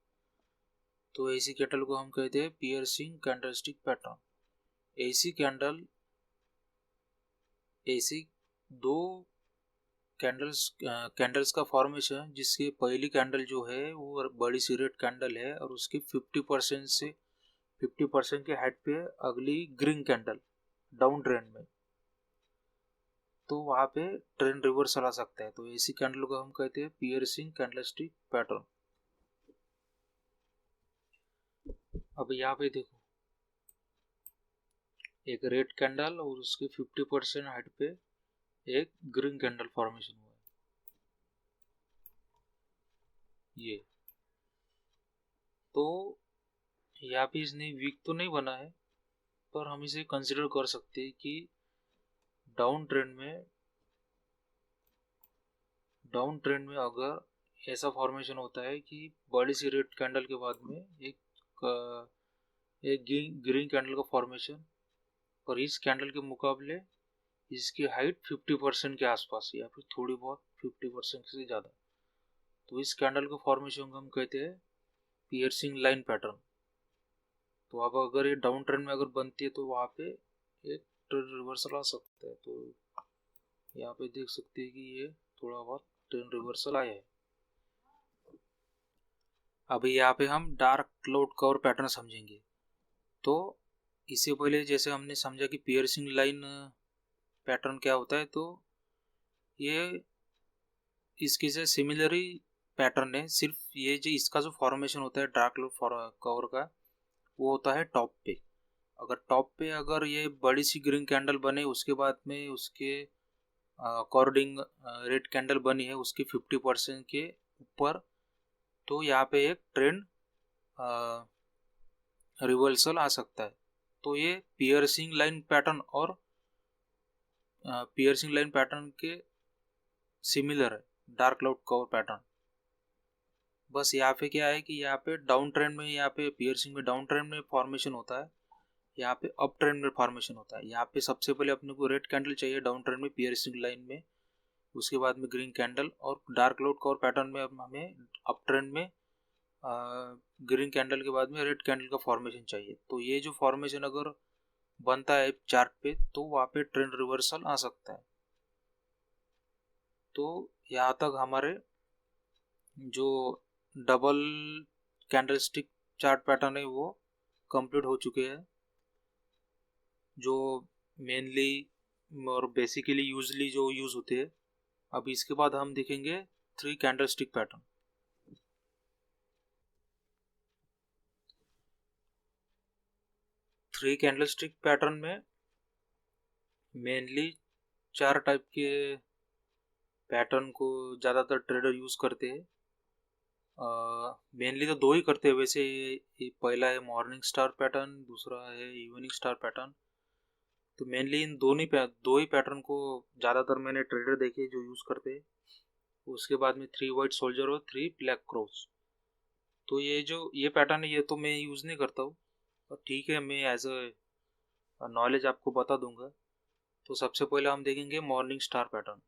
तो ऐसी कैंडल को हम कहते हैं पियर्सिंग कैंडलस्टिक पैटर्न। ऐसी कैंडल ऐसी दो कैंडल्स का फॉर्मेशन जिसकी पहली कैंडल जो है वो बड़ी सी रेड कैंडल है और उसकी 50% के हाइट पे अगली ग्रीन कैंडल डाउन ट्रेंड में, तो वहाँ पे ट्रेंड रिवर्सल आ सकता है। तो ऐसी कैंडल को हम कहते हैं पियर्सिंग कैंडलस्टिक पैटर्न। अब यहाँ पे देखो एक रेड कैंडल और उसके 50% हाइट पे एक ग्रीन कैंडल फॉर्मेशन हुआ है। ये तो यहाँ पे इसने वीक तो नहीं बना है पर हम इसे कंसिडर कर सकते हैं कि डाउन ट्रेंड में अगर ऐसा फॉर्मेशन होता है कि बड़ी सी रेड कैंडल के बाद में एक ग्रीन कैंडल का फॉर्मेशन, और इस कैंडल के मुकाबले इसकी हाइट 50% के आसपास या फिर थोड़ी बहुत 50% से ज़्यादा, तो इस कैंडल के फॉर्मेशन को हम कहते हैं पियर्सिंग लाइन पैटर्न। तो अब अगर ये डाउन ट्रेंड में अगर बनती है तो वहाँ पे एक ट्रेंड रिवर्सल आ सकता है। तो यहाँ पे देख सकते हैं कि ये थोड़ा बहुत ट्रेंड रिवर्सल आया है। अभी यहाँ पे हम डार्क क्लाउड कवर पैटर्न समझेंगे। तो इससे पहले जैसे हमने समझा कि पियर्सिंग लाइन पैटर्न क्या होता है, तो ये इसके से सिमिलर ही पैटर्न है, सिर्फ ये जो इसका जो फॉर्मेशन होता है डार्क क्लाउड कवर का वो होता है टॉप पे। अगर टॉप पे अगर ये बड़ी सी ग्रीन कैंडल बने उसके बाद में उसके अकॉर्डिंग रेड कैंडल बनी है उसके 50% के ऊपर, तो यहाँ पे एक ट्रेंड रिवर्सल आ सकता है। तो ये पियर्सिंग लाइन पैटर्न और पियर्सिंग लाइन पैटर्न के सिमिलर है डार्क क्लाउड कवर पैटर्न। बस यहाँ पे क्या है कि यहाँ पे डाउन ट्रेंड में, यहाँ पे पियर्सिंग में डाउन ट्रेंड में फॉर्मेशन होता है, यहाँ पे अप ट्रेंड में फॉर्मेशन होता है। यहाँ पे सबसे पहले अपने को रेड कैंडल चाहिए डाउन ट्रेंड में पियर्सिंग लाइन में, उसके बाद में ग्रीन कैंडल, और डार्क क्लाउड कवर पैटर्न में हमें अप ट्रेंड में ग्रीन कैंडल के बाद में रेड कैंडल का फॉर्मेशन चाहिए। तो ये जो फॉर्मेशन अगर बनता है चार्ट पे तो वहाँ पे ट्रेंड रिवर्सल आ सकता है। तो यहाँ तक हमारे जो डबल कैंडलस्टिक चार्ट पैटर्न है वो कंप्लीट हो चुके हैं, जो मेनली और बेसिकली यूजली जो यूज़ होते हैं। अब इसके बाद हम देखेंगे 3 कैंडलस्टिक पैटर्न। 3 कैंडलस्टिक पैटर्न में मेनली 4 टाइप के पैटर्न को ज़्यादातर ट्रेडर यूज़ करते हैं। मेनली तो 2 ही करते हैं वैसे। ये पहला है मॉर्निंग स्टार पैटर्न, दूसरा है इवनिंग स्टार पैटर्न। तो मेनली इन दो ही पैटर्न को ज़्यादातर मैंने ट्रेडर देखे जो यूज़ करते हैं। उसके बाद में 3 वाइट सोल्जर और 3 ब्लैक क्रॉस। तो ये पैटर्न है ये तो मैं यूज़ नहीं करता हूँ, और ठीक है मैं एज अ नॉलेज आपको बता दूंगा। तो सबसे पहले हम देखेंगे मॉर्निंग स्टार पैटर्न।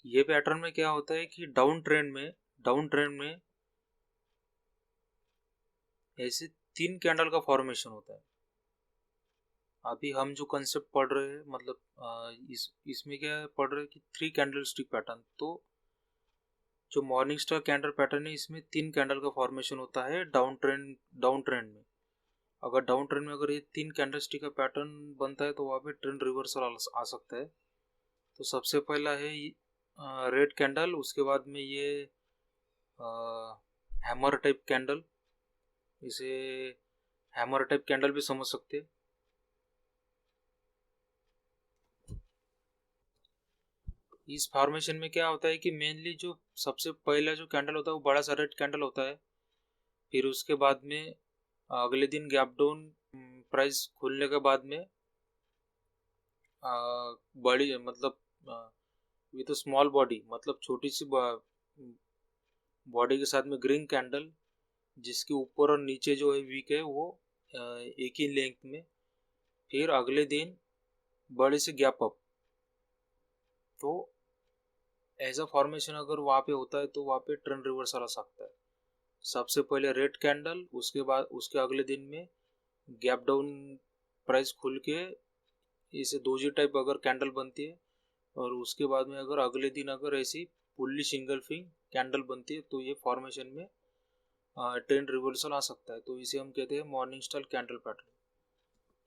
ये पैटर्न में क्या होता है कि डाउन ट्रेंड में ऐसे 3 कैंडल का फॉर्मेशन होता है। अभी हम जो कंसेप्ट पढ़ रहे हैं मतलब इसमें क्या पढ़ रहे हैं कि 3 कैंडल स्टिक पैटर्न। तो जो मॉर्निंग स्टार कैंडल पैटर्न है इसमें 3 कैंडल का फॉर्मेशन होता है डाउन ट्रेंड में। अगर डाउन ट्रेंड में अगर ये 3 कैंडल स्टिक का पैटर्न बनता है तो वहाँ पे ट्रेंड रिवर्सल आ सकता है। तो सबसे पहला है रेड कैंडल, उसके बाद में ये हैमर टाइप कैंडल, इसे हैमर टाइप कैंडल भी समझ सकते हैं। इस फॉर्मेशन में क्या होता है कि मेनली जो सबसे पहला जो कैंडल होता है वो बड़ा सा रेड कैंडल होता है। फिर उसके बाद में अगले दिन गैप डाउन प्राइस खुलने के बाद में बड़ी मतलब विथ स्मॉल बॉडी, मतलब छोटी सी बॉडी के साथ में ग्रीन कैंडल, जिसके ऊपर और नीचे जो है वीक है वो एक ही लेंथ में। फिर अगले दिन बड़े से गैप अप। तो ऐसा फॉर्मेशन अगर वहाँ पे होता है तो वहाँ पे ट्रेंड रिवर्सल आ सकता है। सबसे पहले रेड कैंडल, उसके बाद उसके अगले दिन में गैप डाउन प्राइस खुल के इसे दोजी टाइप अगर कैंडल बनती है, और उसके बाद में अगर अगले दिन अगर ऐसी फुल्ली सिंगल फिंग कैंडल बनती है तो ये फॉर्मेशन में ट्रेंड रिवर्सल आ सकता है। तो इसे हम कहते हैं मॉर्निंग स्टार कैंडल पैटर्न।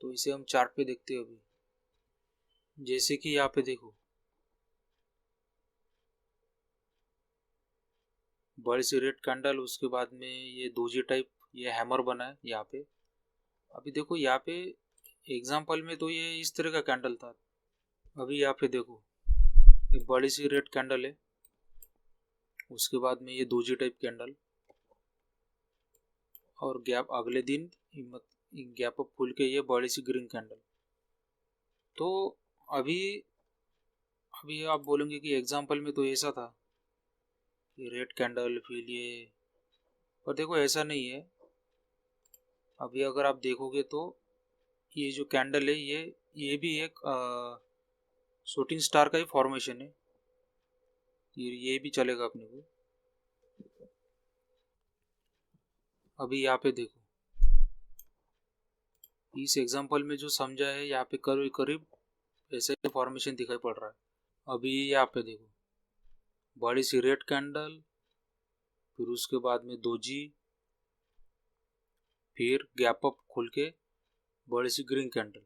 तो इसे हम चार्ट पे देखते हैं अभी। जैसे कि यहाँ पे देखो, बड़ी सी रेड कैंडल, उसके बाद में ये दोजी टाइप ये हैमर बना है यहाँ पे। अभी देखो यहाँ पे एग्जाम्पल में तो ये इस तरह का कैंडल था। अभी यहाँ पे देखो एक बड़ी सी रेड कैंडल है, उसके बाद में ये दोजी टाइप कैंडल, और गैप अगले दिन गैप अप खुल के ये बड़ी सी ग्रीन कैंडल। तो अभी अभी आप बोलेंगे कि एग्जाम्पल में तो ऐसा था कि रेड कैंडल फिर ये, पर देखो ऐसा नहीं है। अभी अगर आप देखोगे तो ये जो कैंडल है ये भी एक शूटिंग स्टार का ही फॉर्मेशन है। ये भी चलेगा अपने को। अभी यहाँ पे देखो, इस एग्जांपल में जो समझा है यहाँ पे करीब करीब ऐसे फॉर्मेशन दिखाई पड़ रहा है। अभी यहाँ पे देखो बड़ी सी रेड कैंडल, फिर उसके बाद में दोजी, फिर गैप अप खुल के बड़ी सी ग्रीन कैंडल।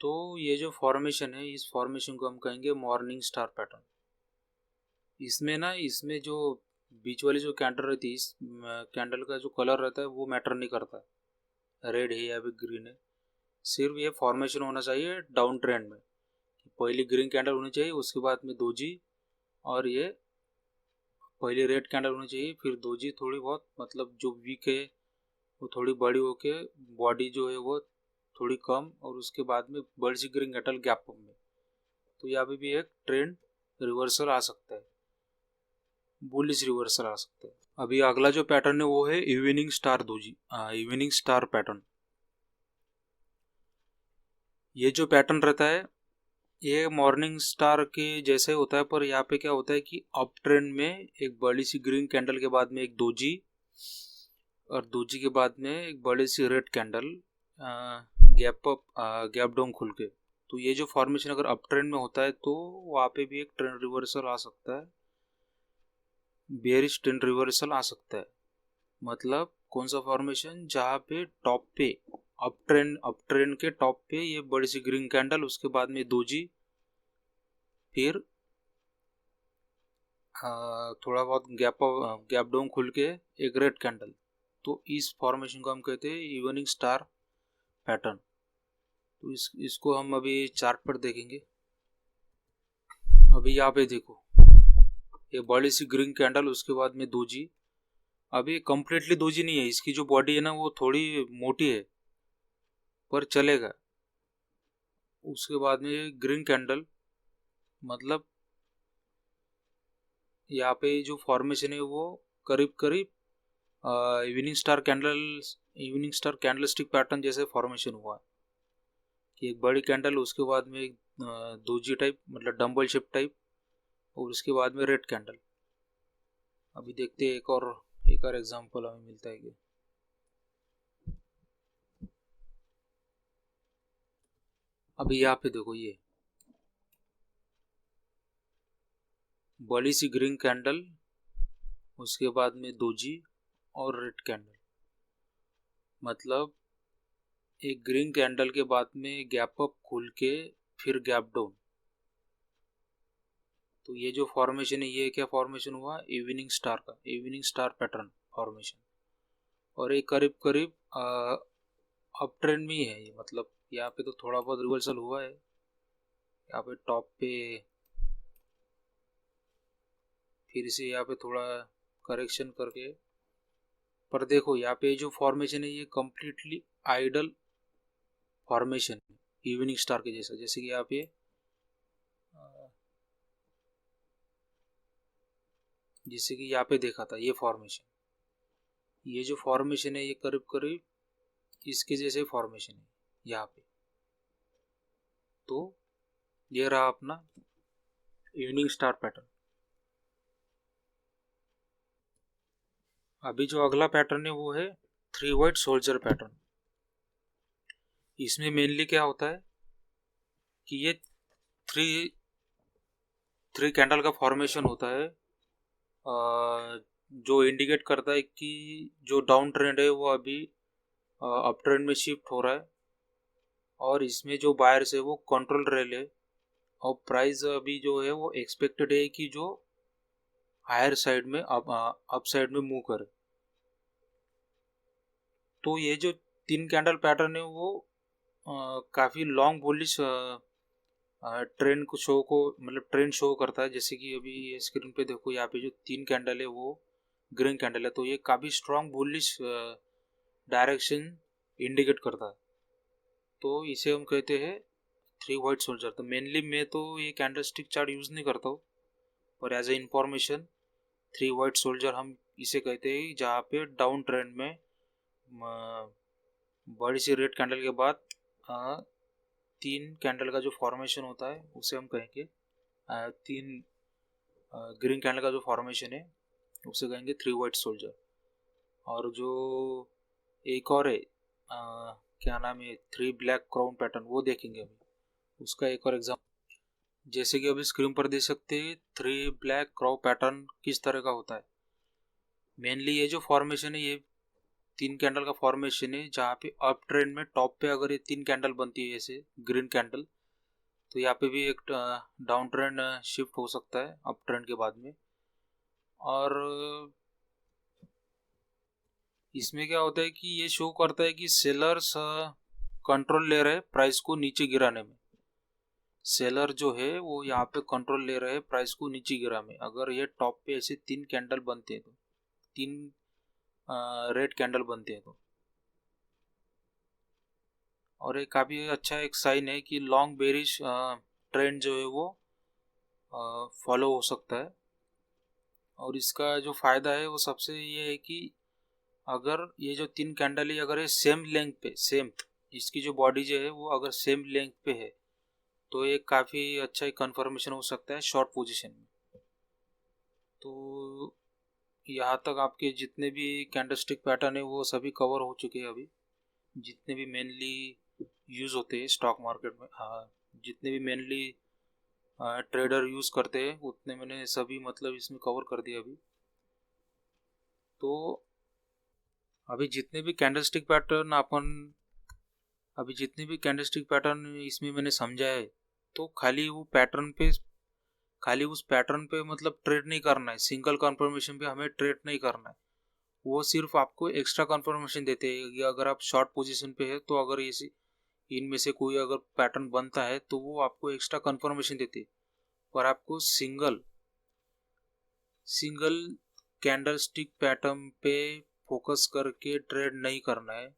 तो ये जो फॉर्मेशन है इस फॉर्मेशन को हम कहेंगे मॉर्निंग स्टार पैटर्न। इसमें ना, इसमें जो बीच वाली जो कैंडल रहती है, इस कैंडल का जो कलर रहता है वो मैटर नहीं करता है, रेड है या फिर ग्रीन है। सिर्फ ये फॉर्मेशन होना चाहिए डाउन ट्रेंड में। पहली ग्रीन कैंडल होनी चाहिए, उसके बाद में दोजी, और ये पहले रेड कैंडल होनी चाहिए, फिर दोजी थोड़ी बहुत मतलब जो वीक है वो थोड़ी बड़ी होके बॉडी जो है वो थोड़ी कम, और उसके बाद में बड़ी सी ग्रीन कैंडल गैप में। तो यहाँ पे भी एक ट्रेंड रिवर्सल आ सकता है, बुलिश रिवर्सल आ सकता है। अभी अगला जो पैटर्न है वो है evening star doji, evening star pattern. ये जो पैटर्न रहता है ये मॉर्निंग स्टार के जैसे होता है, पर यहाँ पे क्या होता है कि अप ट्रेंड में एक बड़ी सी ग्रीन कैंडल के बाद में एक दोजी, और दोजी के बाद में एक बड़ी सी red candle gap up gap down खुल के। तो ये जो फॉर्मेशन अगर अप ट्रेंड में होता है तो वहाँ पे भी एक ट्रेंड रिवर्सल आ सकता है, बेयरिश ट्रेंड रिवर्सल आ सकता है। मतलब कौन सा फॉर्मेशन, जहाँ पे टॉप पे अप ट्रेंड के टॉप पे ये बड़ी सी ग्रीन कैंडल, उसके बाद में दोजी, फिर थोड़ा बहुत गैप डाउन खुल के एक रेड कैंडल। तो इस फॉर्मेशन को हम कहते हैं इवनिंग स्टार पैटर्न। तो इसको हम अभी चार्ट पर देखेंगे। अभी यहाँ पे देखो ये बड़ी सी ग्रीन कैंडल, उसके बाद में दोजी। अभी कम्प्लीटली दोजी नहीं है, इसकी जो बॉडी है ना वो थोड़ी मोटी है, पर चलेगा। उसके बाद में ग्रीन कैंडल, मतलब यहाँ पे जो फॉर्मेशन है वो करीब करीब evening star candle stick pattern जैसे फॉर्मेशन हुआ कि एक बड़ी कैंडल, उसके बाद में एक दोजी टाइप मतलब डम्बल शेप टाइप, और उसके बाद में रेड कैंडल। अभी देखते हैं एक और एग्जांपल हमें मिलता है कि अभी यहाँ पे देखो ये बड़ी सी ग्रीन कैंडल, उसके बाद में दोजी और रेड कैंडल। मतलब एक ग्रीन कैंडल के बाद में गैप अप खुल के फिर गैप डाउन। तो ये जो फॉर्मेशन है ये क्या फॉर्मेशन हुआ, इवनिंग स्टार का, इवनिंग स्टार पैटर्न फॉर्मेशन। और ये करीब करीब अप ट्रेंड में ही है ये, मतलब यहाँ पे तो थोड़ा बहुत रिवर्सल हुआ है, यहाँ पे टॉप पे फिर से यहाँ पे थोड़ा करेक्शन करके, पर देखो यहाँ पे जो फॉर्मेशन है ये कम्प्लीटली आइडल फॉर्मेशन है, इवनिंग स्टार के जैसा, जैसे कि यहाँ पे जैसे कि यहाँ पे देखा था ये फॉर्मेशन, ये जो फॉर्मेशन है ये करीब करीब इसके जैसे फॉर्मेशन है यहाँ पे। तो ये रहा अपना इवनिंग स्टार पैटर्न। अभी जो अगला पैटर्न है वो है 3 वाइट सोल्जर पैटर्न। इसमें मेनली क्या होता है कि ये थ्री थ्री कैंडल का फॉर्मेशन होता है, जो इंडिकेट करता है कि जो डाउन ट्रेंड है वो अभी अप ट्रेंड में शिफ्ट हो रहा है, और इसमें जो बायर्स है वो कंट्रोल रेल है, और प्राइस अभी जो है वो एक्सपेक्टेड है कि जो हायर साइड में अप साइड में मूव करे। तो ये जो 3 कैंडल पैटर्न है वो काफ़ी लॉन्ग बुलिश ट्रेंड को मतलब ट्रेंड शो करता है। जैसे कि अभी ये स्क्रीन पे देखो, यहाँ पे जो 3 कैंडल है वो ग्रीन कैंडल है, तो ये काफ़ी स्ट्रॉन्ग बुलिश डायरेक्शन इंडिकेट करता है। तो इसे हम कहते हैं 3 वाइट सोल्जर। तो मेनली मैं तो ये कैंडल स्टिक चार्ट यूज़ नहीं करता हूँ, पर as a information 3 white soldier हम इसे कहते हैं, जहाँ पे डाउन ट्रेंड में बड़ी सी रेड कैंडल के बाद 3 कैंडल का जो फॉर्मेशन होता है उसे हम कहेंगे 3 ग्रीन कैंडल का जो फॉर्मेशन है उसे कहेंगे 3 वाइट सोल्जर। और जो एक और है क्या नाम है, 3 ब्लैक क्राउन पैटर्न, वो देखेंगे अभी, उसका एक और एग्जाम्पल। जैसे कि अभी स्क्रीन पर देख सकते हैं 3 ब्लैक क्राउ पैटर्न किस तरह का होता है। मेनली ये जो फॉर्मेशन है ये 3 कैंडल का फॉर्मेशन है, जहाँ पे अप ट्रेंड में टॉप पे अगर ये 3 कैंडल बनती है जैसे ग्रीन कैंडल, तो यहाँ पे भी एक डाउन ट्रेंड शिफ्ट हो सकता है अप ट्रेंड के बाद में। और इसमें क्या होता है कि ये शो करता है कि सेलर्स कंट्रोल ले रहे हैं प्राइस को नीचे गिराने में। सेलर जो है वो यहाँ पे कंट्रोल ले रहे हैं प्राइस को नीचे गिरा में। अगर ये टॉप पे ऐसे 3 कैंडल बनते हैं, तो 3 रेड कैंडल बनते हैं, तो और ये काफ़ी अच्छा एक साइन है कि लॉन्ग बेरिश ट्रेंड जो है वो फॉलो हो सकता है। और इसका जो फ़ायदा है वो सबसे ये है कि अगर ये जो 3 कैंडल है अगर ये सेम लेंथ पे, सेम इसकी जो बॉडी जो है वो अगर सेम लेंथ पे है, तो ये काफ़ी अच्छा एक कन्फर्मेशन हो सकता है शॉर्ट पोजीशन में। तो यहाँ तक आपके जितने भी कैंडलस्टिक पैटर्न है वो सभी कवर हो चुके हैं अभी, जितने भी मेनली यूज़ होते हैं स्टॉक मार्केट में। हाँ, जितने भी मेनली ट्रेडर यूज़ करते हैं उतने मैंने सभी मतलब इसमें कवर कर दिया अभी। तो अभी जितने भी कैंडलस्टिक पैटर्न अभी जितने भी कैंडलस्टिक पैटर्न इसमें मैंने समझा है, तो खाली उस पैटर्न पे मतलब ट्रेड नहीं करना है, सिंगल कंफर्मेशन पे हमें ट्रेड नहीं करना है। वो सिर्फ आपको एक्स्ट्रा कंफर्मेशन देते हैं कि अगर आप शॉर्ट पोजीशन पे है, तो अगर ये इनमें से कोई अगर पैटर्न बनता है तो वो आपको एक्स्ट्रा कंफर्मेशन देते हैं, पर आपको सिंगल सिंगल कैंडलस्टिक पैटर्न पे फोकस करके ट्रेड नहीं करना है।